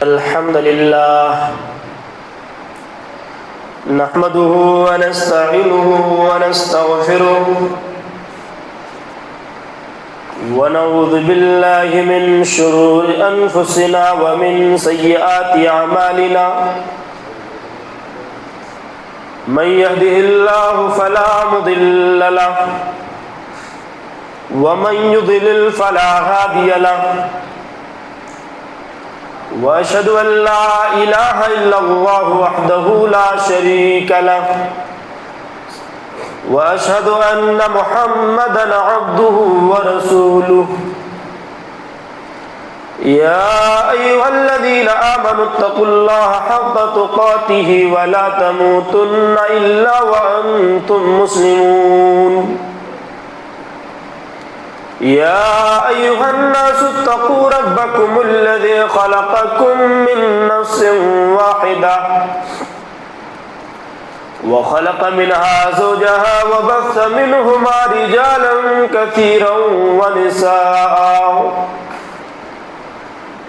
الحمد لله نحمده ونستعينه ونستغفره ونعوذ بالله من شرور أنفسنا ومن سيئات أعمالنا من يهده الله فلا مضل له ومن يضلل فلا هادي له وأشهد أن لا إله إلا الله وحده لا شريك له وأشهد أن محمدًا عبده ورسوله يا أيها الذين آمنوا اتقوا الله حق تقاته ولا تموتن إلا وأنتم مسلمون يا أيها الناس اتقوا ربكم الذي خلقكم من نفس واحدة وخلق منها زوجها وبث منهما رجالا كثيرا ونساء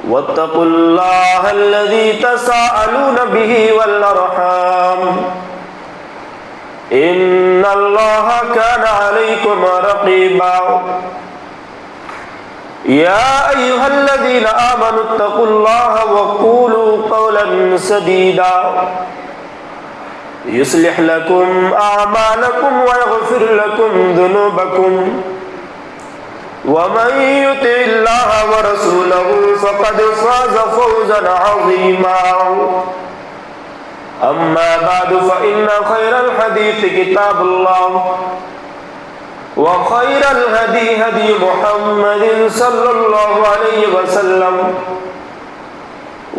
واتقوا الله الذي تساءلون به والأرحام إن الله كان عليكم رقيبا يا أيها الذين آمنوا اتقوا الله وقولوا قولا سديدا يصلح لكم أعمالكم ويغفر لكم ذنوبكم ومن يطع الله ورسوله فقد فاز فوزا عظيما أما بعد فإن خير الحديث كتاب الله وخير الهدي هدي محمد صلى الله عليه وسلم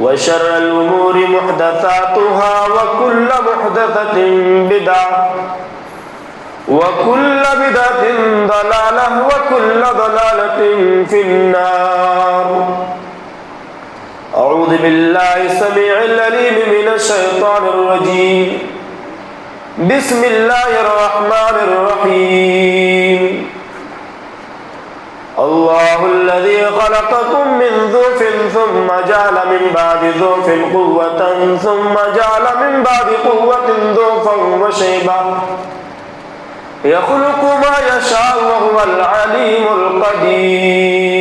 وشر الأمور محدثاتها وكل محدثة بدعة وكل بدعة ضلالة وكل ضلالة في النار أعوذ بالله السميع العليم من الشيطان الرجيم بسم الله الرحمن الرحيم الله الذي خلقكم من ضعف ثم جعل من بعد ضعف قوة ثم جعل من بعد قوة ضعفا وشيبا يخلق ما يشاء وهو العليم القدير.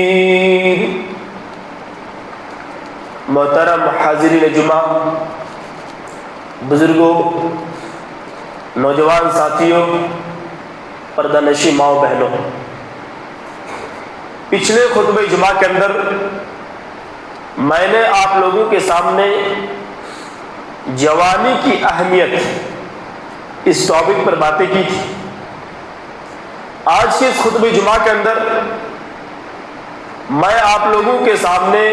محترم حاضرین جمعہ، بزرگوں، نوجوان ساتھیوں، پردہ نشین ماؤں بہنوں، پچھلے خطبہ جمعہ کے اندر میں نے آپ لوگوں کے سامنے جوانی کی اہمیت اس ٹاپک پر باتیں کی تھی. آج کے اس خطبہ جمعہ کے اندر میں آپ لوگوں کے سامنے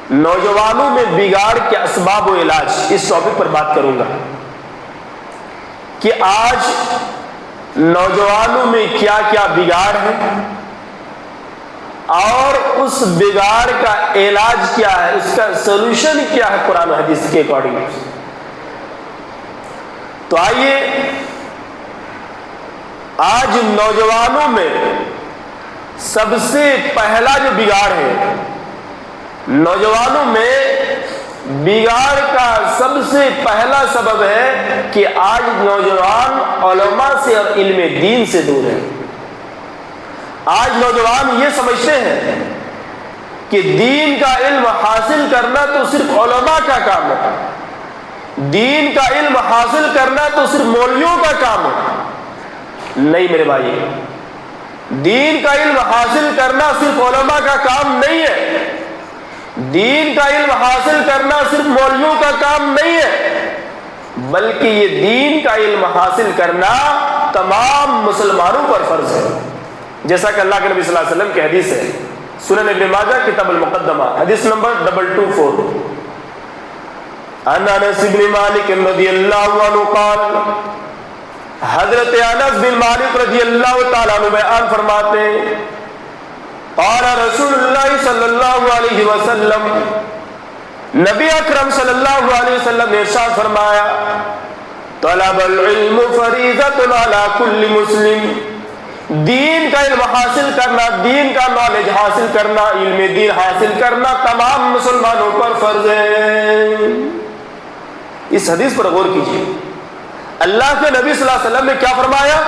نوجوانوں میں بگاڑ کے اسباب و علاج اس ٹاپک پر بات کروں گا کہ آج نوجوانوں میں کیا کیا بگاڑ ہے اور اس بگاڑ کا علاج کیا ہے، اس کا سولوشن کیا ہے قرآن و حدیث کے اکارڈنگ. تو آئیے آج نوجوانوں میں سب سے پہلا جو بگاڑ ہے، نوجوانوں میں بگاڑ کا سب سے پہلا سبب ہے کہ آج نوجوان علماء سے اور علم دین سے دور ہیں. آج نوجوان یہ سمجھتے ہیں کہ دین کا علم حاصل کرنا تو صرف علماء کا کام ہے، دین کا علم حاصل کرنا تو صرف مولویوں کا کام ہے. نہیں میرے بھائی، دین کا علم حاصل کرنا صرف علماء کا کام نہیں ہے، دین کا علم حاصل کرنا صرف مولویوں کا کام نہیں ہے، بلکہ یہ دین کا علم حاصل کرنا تمام مسلمانوں پر فرض ہے. جیسا کہ اللہ کے نبی صلی اللہ علیہ وسلم کی حدیث ہے، سنن ابن ماجہ کتاب المقدمہ، حدیث نمبر 224. عن انس بن مالک رضی اللہ عنہ قال، حضرت انس بن مالک رضی اللہ تعالیٰ عنہ بیان فرماتے ہیں، قال رسول اللہ صلی اللہ علیہ وسلم، نبی اکرم صلی اللہ علیہ وسلم نے ارشاد فرمایا، طلب العلم فریضۃ علی کل مسلم، دین کا علم حاصل کرنا، دین کا نالج حاصل کرنا، علم دین حاصل کرنا تمام مسلمانوں پر فرض ہے۔ اس حدیث پر غور کیجیے، اللہ کے نبی صلی اللہ علیہ وسلم نے کیا فرمایا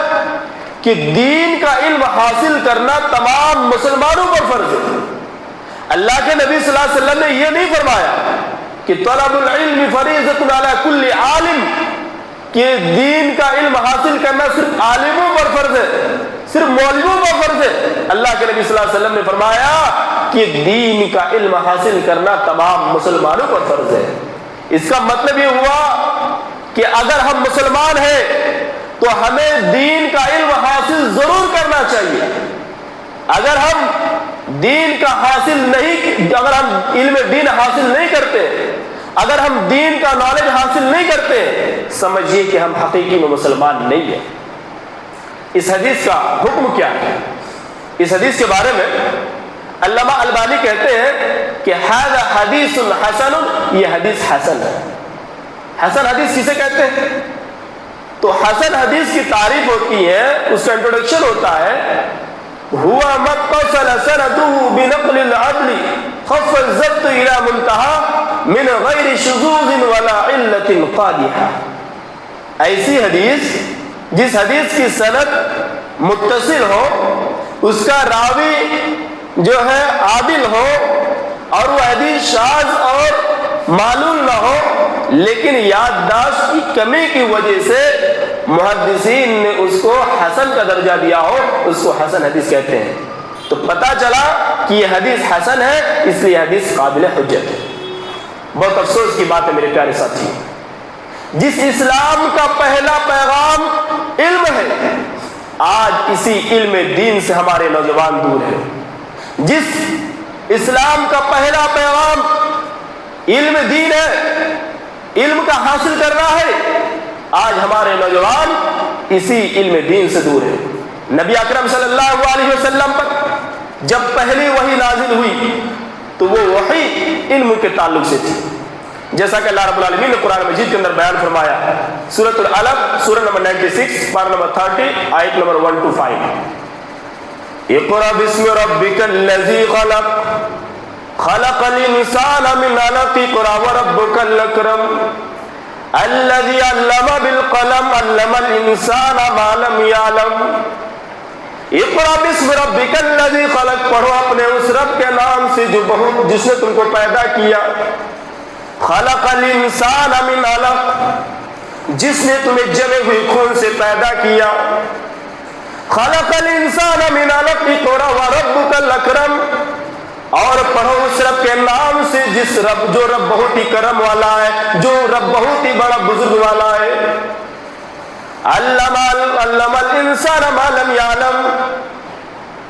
کہ دین کا علم حاصل کرنا تمام مسلمانوں پر فرض ہے۔ اللہ کے نبی صلی اللہ علیہ وسلم نے یہ نہیں فرمایا کہ طلب العلم فریضۃ علی کل عالم، کہ دین کا علم حاصل کرنا صرف عالموں پر فرض ہے، صرف مولویوں پر فرض ہے۔ اللہ کے نبی صلی اللہ علیہ وسلم نے فرمایا کہ دین کا علم حاصل کرنا تمام مسلمانوں پر فرض ہے۔ اس کا مطلب یہ ہوا کہ اگر ہم مسلمان ہیں تو ہمیں دین کا علم حاصل ضرور کرنا چاہیے۔ اگر ہم دین کا حاصل نہیں، اگر ہم علم دین حاصل نہیں کرتے، اگر ہم دین کا نالج حاصل نہیں کرتے، سمجھیے کہ ہم حقیقی میں مسلمان نہیں ہیں۔ اس حدیث کا حکم کیا ہے؟ اس حدیث کے بارے میں علامہ البانی کہتے ہیں کہ ھذا حدیث حسن، یہ حدیث حسن ہے۔ حسن حدیث کسے کہتے ہیں؟ تو حسن حدیث کی تعریف ہوتی ہے، اس کا انٹروڈکشن ہوتا ہے ہوا متصل سندہ بنقل العدل خف الضبط الى منتہا من غیر شذوذ ولا علت قادحہ۔ ایسی حدیث جس حدیث کی سند متصل ہو، اس کا راوی جو ہے عادل ہو، اور وہ حدیث شاذ اور معلول نہ ہو، لیکن یادداشت کی کمی کی وجہ سے محدثین نے اس کو حسن کا درجہ دیا ہو، اس کو حسن حدیث کہتے ہیں۔ تو پتہ چلا کہ یہ حدیث حسن ہے، اس لیے حدیث قابل حجت ہے۔ بہت افسوس کی بات ہے میرے پیارے ساتھی، جس اسلام کا پہلا پیغام علم ہے، آج اسی علم دین سے ہمارے نوجوان دور ہیں۔ جس اسلام کا پہلا پیغام علم دین ہے، علم کا حاصل کرنا ہے، آج ہمارے نوجوان اسی علم دین سے دور ہیں۔ نبی اکرم صلی اللہ علیہ وسلم پر جب پہلی وحی نازل ہوئی تو وہ وحی علم کے تعلق سے تھی، جیسا کہ اللہ رب العالمین نے قرآن مجید کے اندر بیان فرمایا، سورۃ العلق سورہ نمبر 96 پارہ نمبر 30 آیت نمبر 1 to 5۔ اقرأ باسم ربک الذی خلق خلق الانسان من علق اقرأ وربک الاکرم الذی علم بالقلم علم الانسان ما لم یعلم۔ اقرأ باسم ربک الذی خلق، پڑھو اپنے اس رب کے نام سے جس نے تم کو پیدا کیا، خلق الانسان من علق، جس نے تمہیں جمے ہوئی خون سے پیدا کیا، خلق الانسان من علق اقرأ وربک الاکرم، اور پڑھو اس رب کے نام سے جس رب، جو رب بہت ہی کرم والا ہے، جو رب بہت ہی بڑا بزرگ والا ہے۔ علم الانسان ما لم یعلم،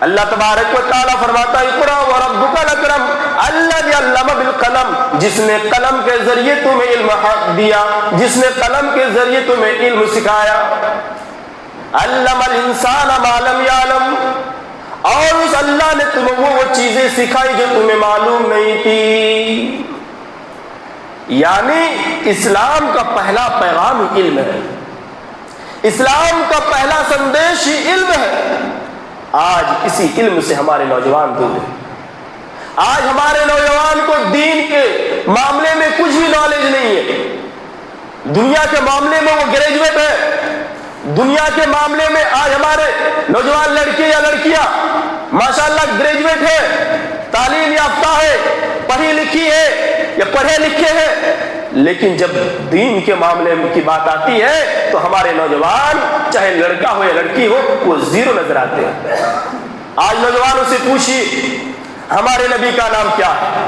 اللہ تبارک و تعالیٰ فرماتا ہے اقرأ وربک الاکرم الذی علم بالقلم، جس نے قلم کے ذریعے تمہیں علم دیا، جس نے قلم کے ذریعے تمہیں علم سکھایا۔ علم الانسان ما لم یعلم، اور اس اللہ نے تمہیں وہ چیزیں سکھائی جو تمہیں معلوم نہیں تھی۔ یعنی اسلام کا پہلا پیغام علم ہے، اسلام کا پہلا سندیش ہی علم ہے۔ آج اسی علم سے ہمارے نوجوان دور ہیں۔ آج ہمارے نوجوان کو دین کے معاملے میں کچھ بھی نالج نہیں ہے۔ دنیا کے معاملے میں وہ گریجویٹ ہے، دنیا کے معاملے میں آج ہمارے نوجوان لڑکے یا لڑکیاں ماشاءاللہ گریجویٹ ہے، تعلیم یافتہ ہے، پڑھی لکھی ہے یا پڑھے لکھے ہیں، لیکن جب دین کے معاملے کی بات آتی ہے تو ہمارے نوجوان چاہے لڑکا ہو یا لڑکی ہو وہ زیرو نظر آتے ہیں۔ آج نوجوانوں سے پوچھیے ہمارے نبی کا نام کیا ہے،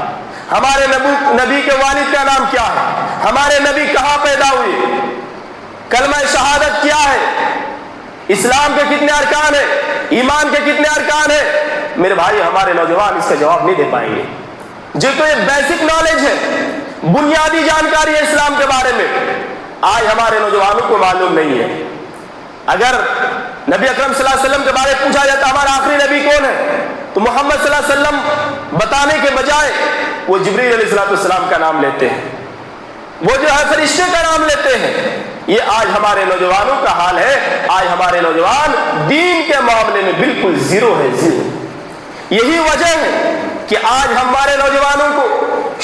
ہمارے نبی کے والد کا نام کیا ہے، ہمارے نبی کہاں پیدا ہوئے، کلمہ شہادت کیا ہے، اسلام کے کتنے ارکان ہیں، ایمان کے کتنے ارکان ہیں، میرے بھائی ہمارے نوجوان اس کا جواب نہیں دے پائیں گے۔ جو تو یہ بیسک نالج ہے، بنیادی جانکاری ہے اسلام کے بارے میں، آج ہمارے نوجوانوں کو معلوم نہیں ہے۔ اگر نبی اکرم صلی اللہ علیہ وسلم کے بارے میں پوچھا جاتا ہمارا آخری نبی کون ہے، تو محمد صلی اللہ علیہ وسلم بتانے کے بجائے وہ جبریل علیہ السلام کا نام لیتے ہیں، وہ جو ہے فرشتے کا نام لیتے ہیں۔ یہ آج ہمارے نوجوانوں کا حال ہے۔ آج ہمارے نوجوان دین کے معاملے میں بالکل زیرو ہے، زیرو۔ یہی وجہ ہے کہ آج ہمارے نوجوانوں کو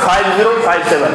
5057,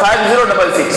5066,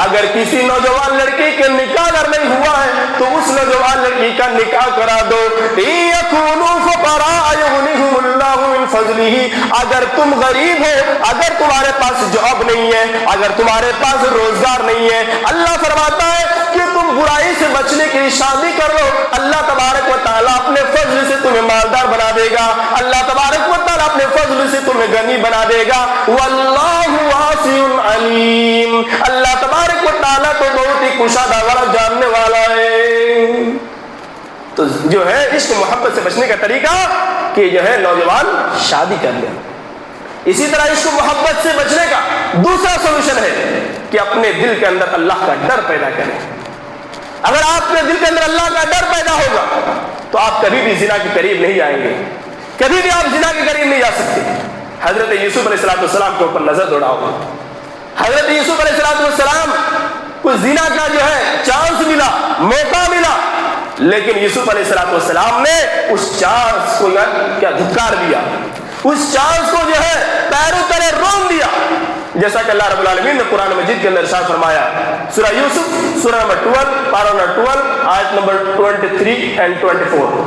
اگر کسی نوجوان لڑکی کے نکاح اگر نہیں ہوا ہے تو اس نوجوان لڑکی کا نکاح کرا دو۔ یکونوا فقراء یغنیہم اللہ من فضلہ، اگر تم غریب ہو، اگر تمہارے پاس جاب نہیں ہے، اگر تمہارے پاس روزگار نہیں ہے، اللہ فرماتا ہے کہ تم برائی سے بچنے کے لیے شادی کر لو، اللہ تبارک و تعالیٰ اپنے فضل سے تمہیں مالدار بنا دے گا، اللہ تبارک و تعالیٰ اپنے فضل سے تمہیں غنی بنا دے گا۔ واللہ واسع علیم، اللہ تبارک و تعالیٰ تو بہت ہی کشادہ غرض جاننے والا ہے۔ تو جو ہے عشق محبت سے بچنے کا طریقہ کہ جو ہے نوجوان شادی کر لے۔ اسی طرح عشق محبت سے بچنے کا دوسرا سولوشن ہے کہ اپنے دل کے اندر اللہ کا ڈر پیدا کریں۔ اگر آپ کے دل کے اندر اللہ کا ڈر پیدا ہوگا تو آپ کبھی بھی زنا کے قریب نہیں جائیں گے، کبھی بھی آپ زنا کے قریب نہیں جا سکتے۔ حضرت یوسف علیہ السلام کے اوپر نظر دوڑاؤ، حضرت یوسف علیہ السلام کو زنا کا جو ہے چانس ملا، موقع ملا، لیکن یوسف علیہ السلام نے اس چانس کو کیا دھکار دیا، اس چانس کو جو ہے پیروں تلے روم دیا، جیسا کہ اللہ رب العالمین نے قرآن مجید کے اندر ارشاد فرمایا، سورہ یوسف سورہ نمبر 12 پارہ نمبر 12 آیت نمبر 23 and 24۔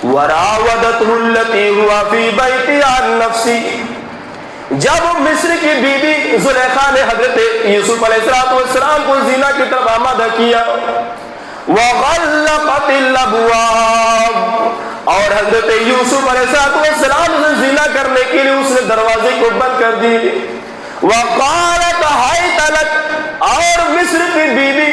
وراودته التي هو في بيتها عن نفسه، جب مصر کی بیوی زلیخا نے حضرت یوسف علیہ السلام کو زنا کی طرف آمادہ کیا، وغلقت الابواب، اور حضرت یوسف علیہ السلام سے زنا کرنے کے لیے اس نے دروازے کو بند کر دی، وقالت حیت لک، اور مصر کی بیوی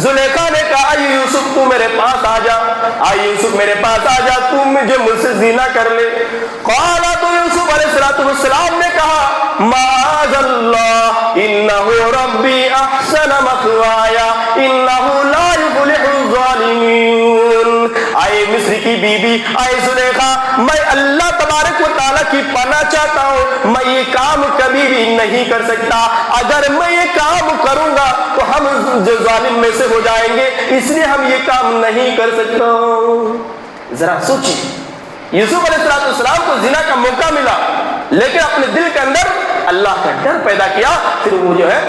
زلیخا نے کہا اے یوسف تو میرے پاس آ جا، اے یوسف میرے پاس آ جا، تم مجھ سے زنا کر لے۔ قال تو یوسف علیہ السلام نے کہا معاذ اللہ انہ ربی احسن مثوایا انہ لا یفلح الظالمین۔ اے مصر کی بیوی، اے زلیخا، میں اللہ تبارک و تعالیٰ کی پناہ چاہتا ہوں، میں یہ کام کبھی بھی نہیں کر سکتا، اگر میں یہ کام کروں گا تو ہم جو ظالم میں سے ہو جائیں گے، اس لیے ہم یہ کام نہیں کر سکتا۔ ذرا سوچیے، یوسف علیہ السلام کو زنا کا موقع ملا، لیکن اپنے دل کے اندر اللہ کا ڈر پیدا کیا، پھر وہ جو ہے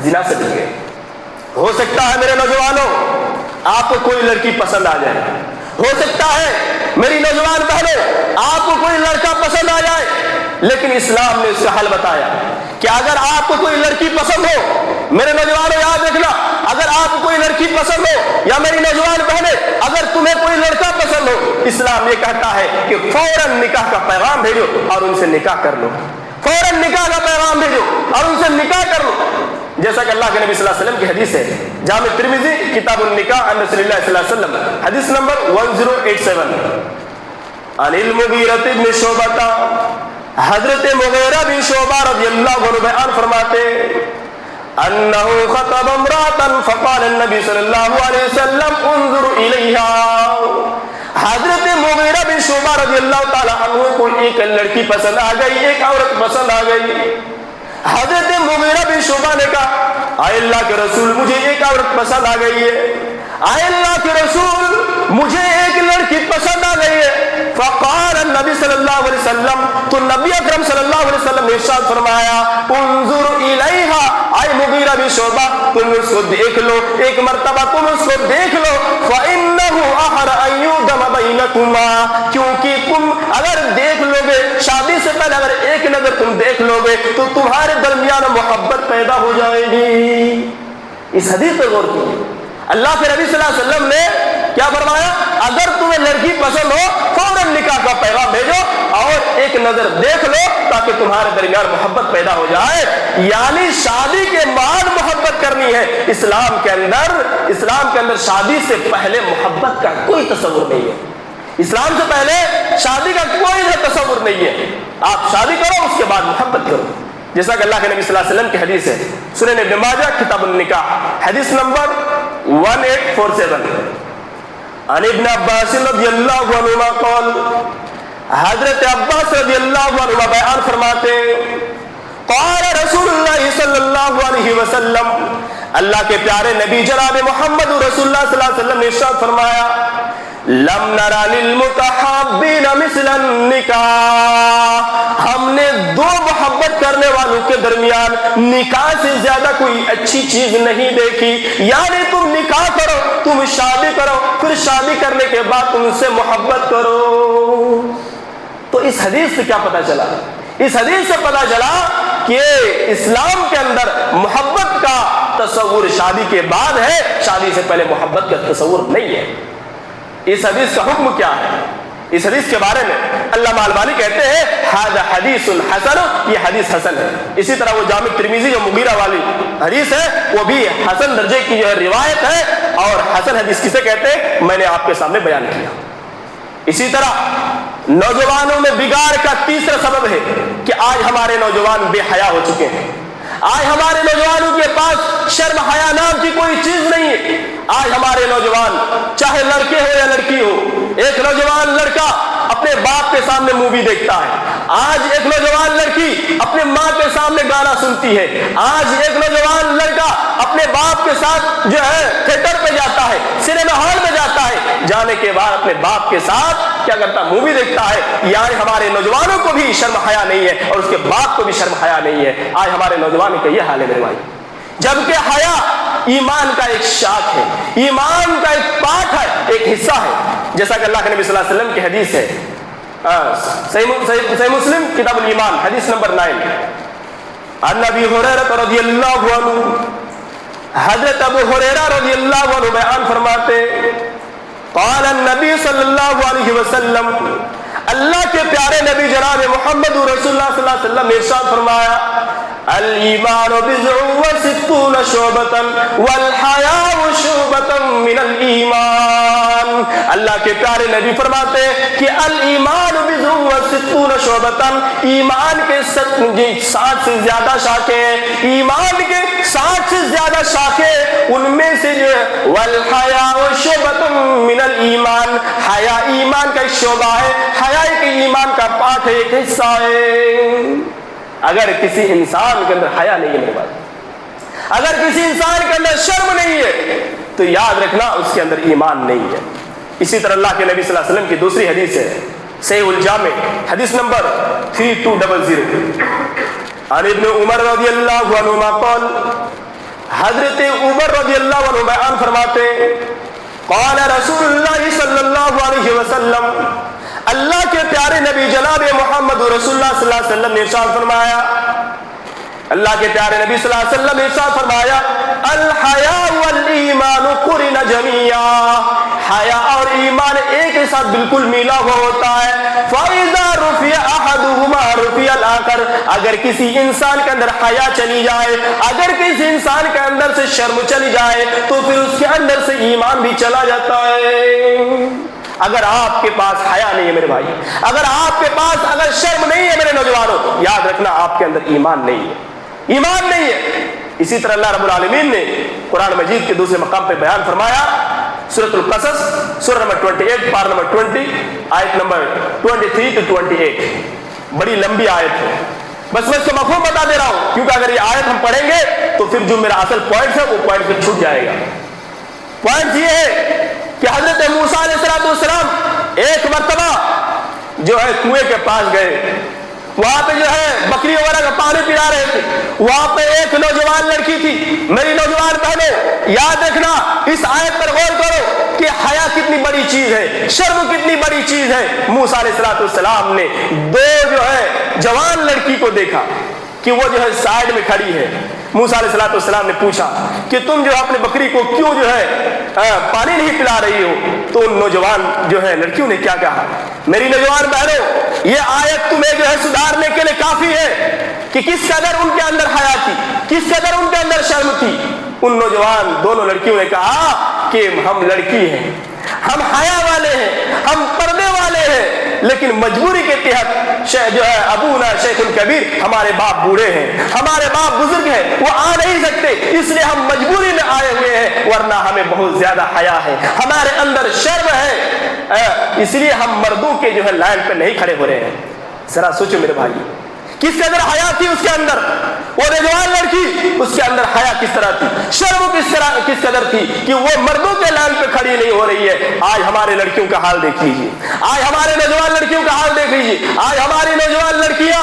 زنا سے بچ گئے۔ ہو سکتا ہے میرے نوجوانوں آپ کو کوئی لڑکی پسند آ جائے، ہو سکتا ہے میری نوجوان بہنوں آپ کو کوئی لڑکا پسند آ جائے، لیکن اسلام نے اس کا حل بتایا کہ اگر آپ کو کوئی لڑکی پسند ہو، میرے نوجوانوں یاد رکھنا، اگر آپ کو کوئی لڑکی پسند ہو یا میری نوجوان بہنیں اگر تمہیں کوئی لڑکا پسند ہو، اسلام یہ کہتا ہے کہ فوراً نکاح کا پیغام بھیجو اور ان سے نکاح کر لو، فوراً نکاح کا پیغام بھیجو اور ان سے نکاح کر لو، جیسا کہ اللہ کے نبی صلی اللہ علیہ وسلم کی حدیث ہے، جامع ترمذی کتاب النکاح عن رسول اللہ صلی اللہ علیہ وسلم، حدیث نمبر 1087، عن المغیرہ بن شعبہ، حضرت مغیرہ بن شعبہ رضی اللہ عنہ بیان فرماتے انہو خطب امراتا فقال النبی صلی اللہ علیہ وسلم انظر الیہا، حضرت مغیرہ بن شعبہ رضی اللہ تعالی عنہ کو ایک لڑکی پسند آ گئی، ایک عورت پسند آ گئی، حضرت مغیرہ بن شعبہ نے کہا اے اللہ کے رسول مجھے ایک عورت پسند آ گئی ہے، اے اللہ کے رسول مجھے ایک لڑکی پسند آ گئی ہے۔ فقال النبی صلی اللہ علیہ وسلم، تو نبی اکرم صلی اللہ علیہ وسلم نے ارشاد فرمایا انظر الیہا، اے مغیرہ بن شعبہ تم اس کو دیکھ لو، ایک مرتبہ تم اس کو دیکھ لو، فإنہ احر ان یؤدم بینکما، کیونکہ تم اگر دیکھ لو گے، شادی سے پہلے اگر ایک نظر تم دیکھ لو گے تو تمہارے درمیان محبت پیدا ہو جائے گی۔ اس حدیث پر غور کیجیے، اللہ کے نبی صلی اللہ علیہ وسلم نے کیا فرمایا، اگر تمہیں لڑکی پسند ہو فوراً نکاح کا پیغام بھیجو اور ایک نظر دیکھ لو تاکہ تمہارے درمیان محبت پیدا ہو جائے، یعنی شادی کے بعد محبت کرنی ہے۔ اسلام کے اندر شادی سے پہلے محبت کا کوئی تصور نہیں ہے، اسلام سے پہلے شادی کا کوئی تصور نہیں ہے، آپ شادی کرو اس کے بعد محبت کرو، جیسا کہ اللہ کے نبی صلی اللہ علیہ وسلم کی حدیث ہے، سنن ابن ماجہ کتاب النکاح حدیث نمبر 1847، عن ابن عباس رضی اللہ عنہما قال، حضرت عباس رضی اللہ عنہما بیان فرماتے قال رسول اللہ صلی اللہ علیہ وسلم، اللہ کے پیارے نبی جناب محمد رسول اللہ صلی اللہ علیہ وسلم نے ارشاد فرمایا لم نرى للمتحابین مثل النکاح، ہم نے دو محبت کرنے والوں کے درمیان نکاح سے زیادہ کوئی اچھی چیز نہیں دیکھی. یعنی تم نکاح کرو, تم شادی کرو, پھر شادی کرنے کے بعد تم سے محبت کرو. تو اس حدیث سے کیا پتا چلا؟ اس حدیث سے پتا چلا کہ اسلام کے اندر محبت کا تصور شادی کے بعد ہے, شادی سے پہلے محبت کا تصور نہیں ہے. اس حدیث کا حکم کیا ہے؟ اس حدیث کے بارے میں علامہ البانی کہتے ہیں ھذا حدیث حسن, یہ حدیث حسن ہے. اسی طرح وہ جامع ترمذی جو مغیرہ والی حدیث ہے وہ بھی حسن درجے کی جو ہے روایت ہے, اور حسن حدیث کسے کہتے ہیں میں نے آپ کے سامنے بیان کیا. اسی طرح نوجوانوں میں بگاڑ کا تیسرا سبب ہے کہ آج ہمارے نوجوان بے حیا ہو چکے ہیں. آج ہمارے نوجوانوں کے پاس شرم حیا نام کی کوئی چیز نہیں ہے. آج ہمارے نوجوان چاہے لڑکے ہو یا لڑکی ہو, ایک نوجوان لڑکا اپنے باپ کے سامنے مووی دیکھتا ہے, آج ایک نوجوان لڑکی اپنے ماں کے سامنے گانا سنتی ہے, آج ایک نوجوان لڑکا اپنے باپ کے ساتھ جو ہے تھیٹر پہ جاتا ہے, سنیما ہال میں جاتا ہے, جانے کے بعد اپنے باپ کے ساتھ کیا کرتا, مووی دیکھتا ہے. یعنی ہمارے نوجوانوں کو بھی شرم حیا نہیں ہے اور اس کے باپ کو بھی شرم حیا نہیں ہے. آج ہمارے نوجوانوں کا یہ حال ہے میرے بھائی. جبکہ حیا ایمان کا ایک شاخ ہے, ایمان کا ایک پارٹ ہے, ایک حصہ ہے. جیسا کہ اللہ کے نبی صلی اللہ علیہ وسلم کی حدیث ہے, صحیح مسلم کتاب الایمان حدیث نمبر 9, عن ابی ہریرہ رضی اللہ عنہ, حضرت ابو ہریرہ رضی اللہ عنہ بیان فرماتے قال النبی صلی اللہ علیہ وسلم, اللہ کے پیارے نبی جناب محمد رسول اللہ صلی اللہ علیہ وسلم نے ارشاد فرمایا الایمان بضع وستون شعبۃ والحیاء شعبۃ من الایمان. اللہ کے پیارے نبی فرماتے ہیں کہ الایمان بضع وستون شعبۃ, ایمان کے 60 سے زیادہ شاخیں ہیں, ایمان کے 60 سے زیادہ شاخیں, ان میں سے جو ہے والحیاء شعبۃ من الایمان, حیا ایمان کا ایک شعبہ ہے, حیا ایک ایمان کا پارٹ ہے, ایک حصہ ہے. اگر کسی انسان کے اندر حیا نہیں ہے میرے بھائی, اگر کسی انسان کے اندر شرم نہیں ہے تو یاد رکھنا اس کے اندر ایمان نہیں ہے. اسی طرح اللہ کے نبی صلی اللہ علیہ وسلم کی دوسری حدیث ہے صحیح الجامع حدیث نمبر 3200, عن ابن عمر رضی اللہ عنہما قال, حضرت عمر رضی اللہ عنہ بیان فرماتے قال رسول اللہ صلی اللہ علیہ وسلم, اللہ کے پیارے نبی جناب محمد رسول اللہ صلی اللہ علیہ وسلم نے ارشاد فرمایا, اللہ کے پیارے نبی صلی اللہ علیہ وسلم نے ارشاد فرمایا الحیاء والایمان قرن جمیعا, حیا اور ایمان ایک کے ساتھ بالکل ملا ہوا ہوتا ہے. فَإِذَا رُفِعَ أَحَدُهُمَا رُفِعَ الْآخَرُ, اگر کسی انسان کے اندر حیا چلی جائے, اگر کسی انسان کے اندر سے شرم چلی جائے تو پھر اس کے اندر سے ایمان بھی چلا جاتا ہے. اگر آپ کے پاس حیا نہیں ہے میرے بھائی, اگر آپ کے پاس اگر شرم نہیں ہے میرے نوجوانوں, یاد رکھنا آپ کے اندر ایمان نہیں ہے, ایمان نہیں ہے. اسی طرح اللہ رب العالمین نے قرآن مجید کے دوسرے مقام پہ بیان فرمایا سورۃ القصص سورہ نمبر 28 پارہ نمبر 20 آیت نمبر 23 to 28, بڑی لمبی آیت ہے. بس میں اس کا مفہوم بتا دے رہا ہوں کیونکہ اگر یہ آیت ہم پڑھیں گے تو پھر جو میرا اصل پوائنٹ ہے وہ پوائنٹ پہ چھوٹ جائے گا. پوائنٹ یہ ہے کہ حضرت موسیٰ علیہ السلام ایک مرتبہ جو ہے کنویں کے پاس گئے, وہاں پہ جو ہے بکری وغیرہ کا پانی پلا رہے تھے, وہاں پہ ایک نوجوان لڑکی تھی. میری نوجوان بہنوں یاد رکھنا, اس آیت پر غور کرو کہ حیا کتنی بڑی چیز ہے, شرم کتنی بڑی چیز ہے. موسیٰ علیہ السلام نے دو جو ہے جوان لڑکی کو دیکھا کہ وہ جو ہے سائڈ میں کھڑی ہے. موسیٰ علیہ السلام نے پوچھا کہ تم جو اپنے بکری کو کیوں جو ہے پانی نہیں پلا رہی ہو؟ تو ان نوجوان جو ہے لڑکیوں نے کیا کہا؟ میری نوجوان بہنوں یہ آیت تمہیں جو ہے سدھارنے کے لیے کافی ہے کہ کس قدر ان کے اندر حیا تھی, کس قدر ان کے اندر شرم تھی. ان نوجوان دونوں لڑکیوں نے کہا کہ ہم لڑکی ہیں, ہم حیا والے ہیں, ہم پردے والے ہیں, لیکن مجبوری کے تحت جو ہے ابونا شیخ الکبیر, ہمارے باپ بوڑھے ہیں, ہمارے باپ بزرگ ہیں, وہ آ نہیں سکتے, اس لیے ہم مجبوری میں آئے ہوئے ہیں, ورنہ ہمیں بہت زیادہ حیا ہے, ہمارے اندر شرم ہے, اس لیے ہم مردوں کے جو ہے لائن پہ نہیں کھڑے ہو رہے ہیں. ذرا سوچو میرے بھائی کس قدر حیا تھی اس کے اندر, وہ نوجوان لڑکی اس کے اندر حیا کس طرح تھی, شرم کس قدر تھی کہ وہ مردوں کے لائن پہ کھڑی نہیں ہو رہی ہے. آج ہمارے لڑکیوں کا حال دیکھ لیجیے, آج ہمارے نوجوان لڑکیوں کا حال دیکھ لیجیے. آج ہماری نوجوان لڑکیاں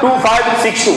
2562,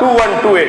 2128,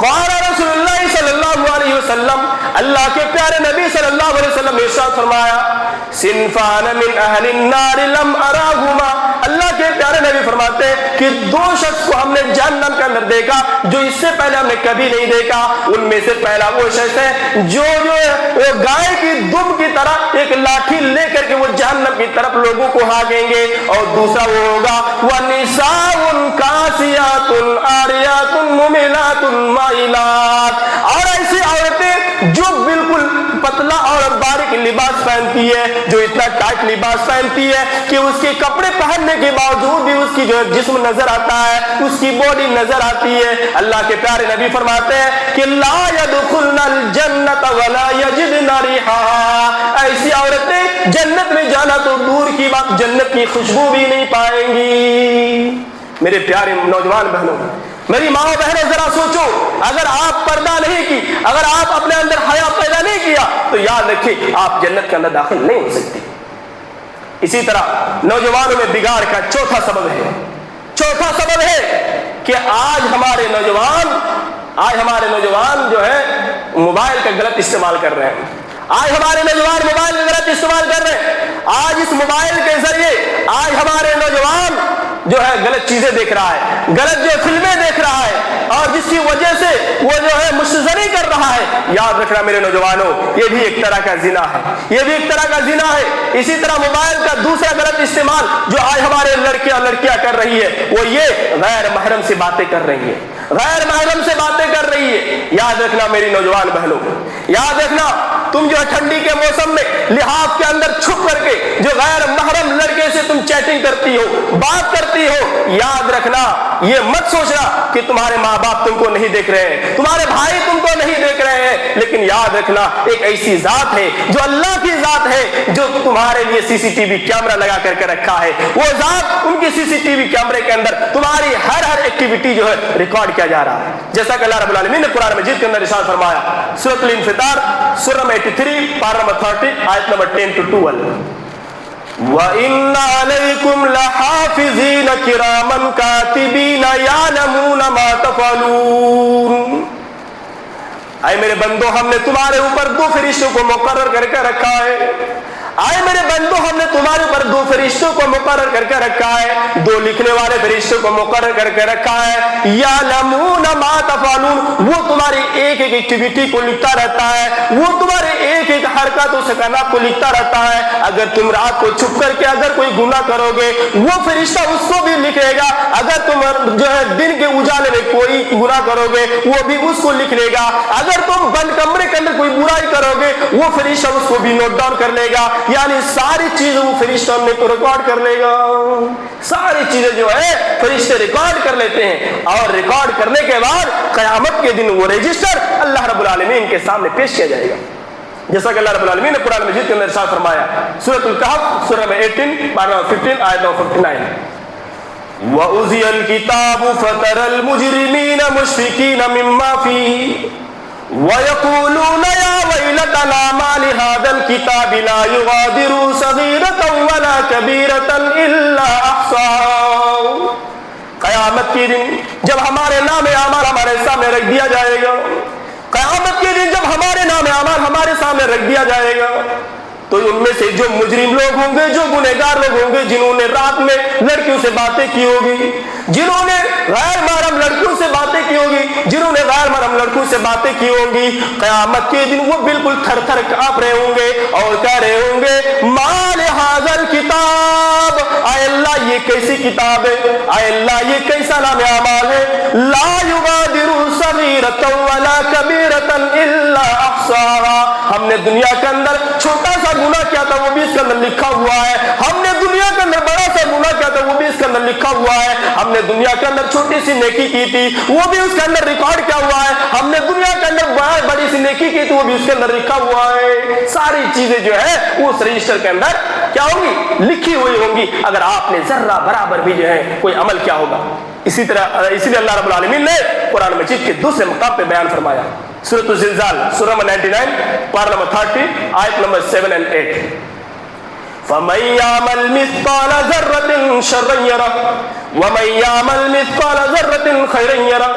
قال رسول اللہ صلی اللہ علیہ وسلم, اللہ کے پیارے نبی صلی اللہ علیہ وسلم نے ارشاد فرمایا, صنفان من اہل النار لم اراہما, اللہ کے پیارے نبی فرماتے ہیں کہ دو شخص کو ہم نے جہنم کے اندر دیکھا جو اس سے پہلے ہم نے کبھی نہیں دیکھا. ان میں سے پہلا وہ شخص ہے جو وہ گائے کی دم کی طرح ایک لاٹھی لے کر کے وہ جہنم کی طرف لوگوں کو ہانکیں گے, اور دوسرا وہ ہوگا وَنِسَاءٌ كَاسِيَاتٌ عَارِيَاتٌ مُمِلَاتٌ مَائِلَاتٌ, اور ایسی عورتیں جو بالکل پتلا اور باریک لباس پہنتی ہے, جو اتنا ٹائٹ لباس پہنتی ہے کہ اس کے کپڑے پہننے کے باوجود بھی اس کی جو جسم نظر آتا ہے, اس کی باڈی نظر آتی ہے. اللہ کے پیارے نبی فرماتے ہیں کہ لا يدخلن الجنة ولا يجدن ريحها, ایسی عورتیں جنت میں جانا تو دور کی بات جنت کی خوشبو بھی نہیں پائیں گی. میرے پیارے نوجوان بہنوں, میری ماں بہنوں, ذرا سوچو, اگر آپ پردہ نہیں کی, اگر آپ اپنے اندر حیا پیدا نہیں کیا تو یاد رکھیے آپ جنت کے اندر داخل نہیں ہو سکتی. اسی طرح نوجوانوں میں بگاڑ کا چوتھا سبب ہے کہ آج ہمارے نوجوان جو ہے موبائل کا غلط استعمال کر رہے ہیں. آج ہمارے نوجوان موبائل کا غلط استعمال کر رہے ہیں. آج اس موبائل کے ذریعے آج ہمارے نوجوان جو ہے غلط چیزیں دیکھ رہا ہے, غلط جو فلمیں دیکھ رہا ہے, اور جس کی وجہ سے وہ جو ہے مستزنی کر رہا ہے. یاد رکھنا میرے نوجوانوں, یہ بھی ایک طرح کا زنا ہے, اسی طرح موبائل کا دوسرا غلط استعمال جو آج ہمارے لڑکے اور لڑکیاں کر رہی ہے وہ یہ غیر محرم سے باتیں کر رہی ہے. یاد رکھنا میری نوجوان بہنوں, یاد رکھنا تم جو ہے ٹھنڈی کے موسم میں لحاف کے اندر چھپ کر کے جو غیر محرم لڑکے سے تم چیٹنگ کرتی ہو, بات کرتی ہو, یاد رکھنا یہ مت سوچنا کہ تمہارے ماں باپ تم کو نہیں دیکھ رہے ہیں, تمہارے بھائی تم کو نہیں دیکھ رہے ہیں, لیکن یاد رکھنا ایک ایسی ذات ہے جو اللہ کی ذات ہے جو تمہارے لیے سی سی ٹی وی کیمرہ لگا کر کے رکھا ہے. وہ ذات ان کی سی سی ٹی وی کیمرے کے اندر تمہاری ہر ایکٹیویٹی جو ہے ریکارڈ کیا جا رہا ہے. جیسا کہ اللہ رب العالمین نے قرآن مجید کے اندر ارشاد فرمایا, سورۃ الانفطار سورہ نمبر 83 پارہ نمبر 30 آیت نمبر 10 to 12, وَإِنَّ عَلَيْكُمْ لَحَافِظِينَ كِرَامًا كَاتِبِينَ يَعْلَمُونَ مَا تَفْعَلُونَ. اے میرے بندو, ہم نے تمہارے اوپر دو فرشتوں کو مقرر کر کے رکھا ہے. آئے میرے بندو, ہم نے تمہارے اوپر دو فرشتوں کو مقرر کر کے رکھا ہے, دو لکھنے والے فرشتوں کو مقرر کر کے رکھا ہے. یعلمون ما تفعلون, وہ تمہاری ایک ایک ایکٹیویٹی کو لکھتا رہتا ہے, وہ تمہارے ایک ایک حرکات و سکنات کو لکھتا رہتا ہے. اگر تم رات کو چھپ کر کے اگر کوئی گناہ کرو گے وہ فرشتہ اس کو بھی لکھے گا, اگر تم جو ہے دن کے اجالے میں کوئی گناہ کرو گے وہ بھی اس کو لکھ لے گا, اگر تم بند کمرے کے اندر کوئی برائی کرو گے وہ فرشتہ اس کو بھی نوٹ ڈاؤن کر لے گا. یعنی ساری چیزیں وہ فرشتہ ہم نے کو ریکارڈ کر لے گا. ساری چیزیں جو ہے فرشتے ریکارڈ کر لیتے ہیں, اور ریکارڈ کرنے کے بعد قیامت کے دن وہ رجسٹر اللہ رب العالمین کے سامنے پیش کیا جائے گا. جیسا کہ اللہ رب العالمین نے قرآن مجید کے اندر ارشاد فرمایا, سورۃ الکہف سورہ 18 پارہ 15 آیت 59, وَأُوذِيَ الْكِتَابُ فَتَرَى الْمُجْرِمِينَ مُشْفِقِينَ مِمَّا فِيهِ وَيَقُولُونَ يَا وَيْلَتَنَا مَا لِهَذَا الْكِتَابِ لَا يُغَادِرُ صَغِيرَةً وَلَا كَبِيرَةً إِلَّا أَحْصَاهَا. قیامت کے دن جب ہمارے نام اعمال ہمارے سامنے رکھ دیا جائے گا, قیامت کے دن جب ہمارے نام اعمال ہمارے سامنے رکھ دیا جائے گا تو ان میں سے جو مجرم لوگ ہوں گے, جو گنہگار لوگ ہوں گے, جنہوں نے رات میں لڑکیوں سے باتیں کی ہوگی, جنہوں نے غیر محرم لڑکیوں سے باتیں کی ہوگی, جنہوں نے غیر محرم لڑکوں سے باتیں کی ہوں گی, قیامت کے دن وہ بالکل تھر تھر کانپ رہے ہوں گے اور کہہ رہے ہوں گے ما لہذا الکتاب, اے اللہ یہ کیسی کتاب ہے, اے اللہ یہ کیسا نام اعمال ہے, لا یغادر صغیرۃ ولا کبیرۃ الا احصاها. ہم نے دنیا کے اندر چھوٹا سا گناہ کیا تھا وہ بھی اس کے اندر لکھا ہوا ہے, ہم نے دنیا کے اندر بڑا سا گناہ کیا تھا وہ بھی اس کے اندر لکھا ہوا ہے, ہم نے دنیا کے اندر چھوٹی سی نیکی کی تھی وہ بھی اس کے اندر ریکارڈ کیا ہوا ہے, ہم نے دنیا کے اندر بڑی سی نیکی کی تھی وہ بھی اس کے اندر لکھا ہوا ہے. ساری چیزیں جو ہے اس رجسٹر کے اندر کیا ہوں گی, لکھی ہوئی ہوں گی, اگر آپ نے ذرہ برابر بھی جو ہے کوئی عمل کیا ہوگا. اسی لیے اللہ رب العالمین نے قرآن مجید کے دوسرے مقام پہ بیان فرمایا, سورۃ الزلزال سورہ نمبر 99 پارہ نمبر 30 آیت نمبر 7 and 8, فَمَن يَعْمَلْ مِثْقَالَ ذَرَّةٍ شَرًّا يَرَهُ وَمَن يَعْمَلْ مِثْقَالَ ذَرَّةٍ خَيْرًا يَرَهُ.